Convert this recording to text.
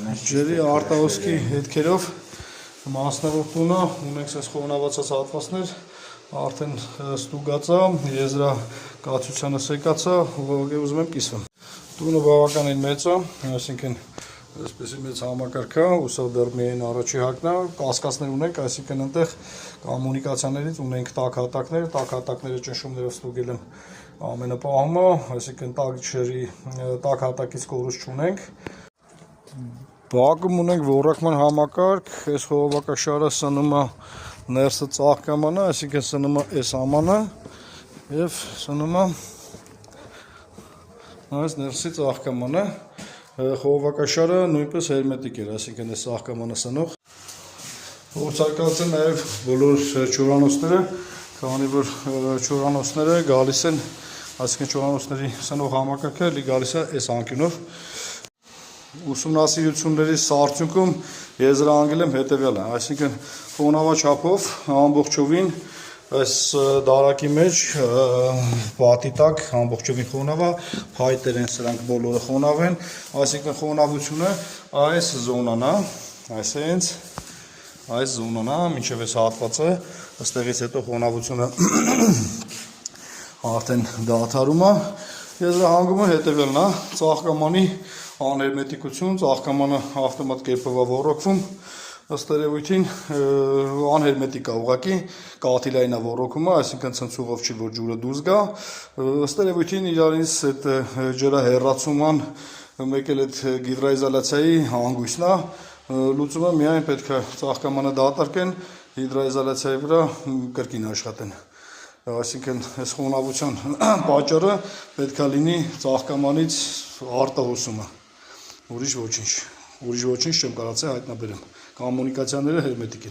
Ջրի արտահոսքի հետքերով մասնավոր տունը ունենք այս խոնավացած հատվածներ, արդեն ստուգած է, եզրակացությանը սեկած է, ուղղակի ուզում եմ կիսվեմ։ Տունը բավականին մեծ է, այսինքն այսպեսի մեծ համակարգ է, ուսավ դեռ միայն առաջի հարկն է, կասկածներ ունենք, այսինքն այնտեղ կոմունիկացիաներից ունենք տաք հատակները ճնշումներով ստուգել եմ ամենապահումը, այսինքն տաք հատակից կորուստ չունենք։ Բակում ունենք ոռակման համակարգ, այս խողովակաշարը սնում է ներսը ծաղկամանը, այսինքն սնում է այս ամանը և սնում է այս ներսի ծաղկամանը, խողովակաշարը նույնպես հերմետիկ էր, այսինքն այս ծաղկամանը սնող։ Փորձարկած են նաև բոլոր չորանոցները, քանի որ չորանոցները գալիս են, այսինքն չորանոցների սնող համակարգը գալիս է այս անկյունով։ Ուսումնասիրությունների արդյունքում եզրահանգել եմ հետևյալը, այսինքն խոնավաչափով ամբողջովին այս դարակի մեջ պատի տակ ամբողջովին խոնավ է, փայտեր են սրանք բոլորը խոնավ են, այսինքն խոնավությունը այս զոնան է, այս զոնան է, մինչև այս հատվածը, այստեղից հետո խոնավությունը արդեն դադարում է, եզրահանգումը հետևյալն է, ծաղկամանի անհերմետիկություն, ծաղկամանը ավտոմատ կերպով է ոռոգվում, ըստ երևույթին անհերմետիկ է ուղղակի, կաթիլային է ոռոգումը, այսինքն ցնցուղով չի, որ ջուրը դուրս գա, ըստ երևույթին իրարից այդ ջրահեռացման մեկ էլ այդ հիդրոիզոլացիայի հանգույցն է, լուծումը միայն պետք է ծաղկամանը դատարկեն, հիդրոիզոլացիայի վրա կրկին աշխատեն։ Այսինքն այս խոնավության պատճառը պետք է լինի ծաղկամանից արտահոսումը, ուրիշ ոչինչ չեմ կարծել հայտնաբերեմ, կոմունիկացիաները հերմետիկ են։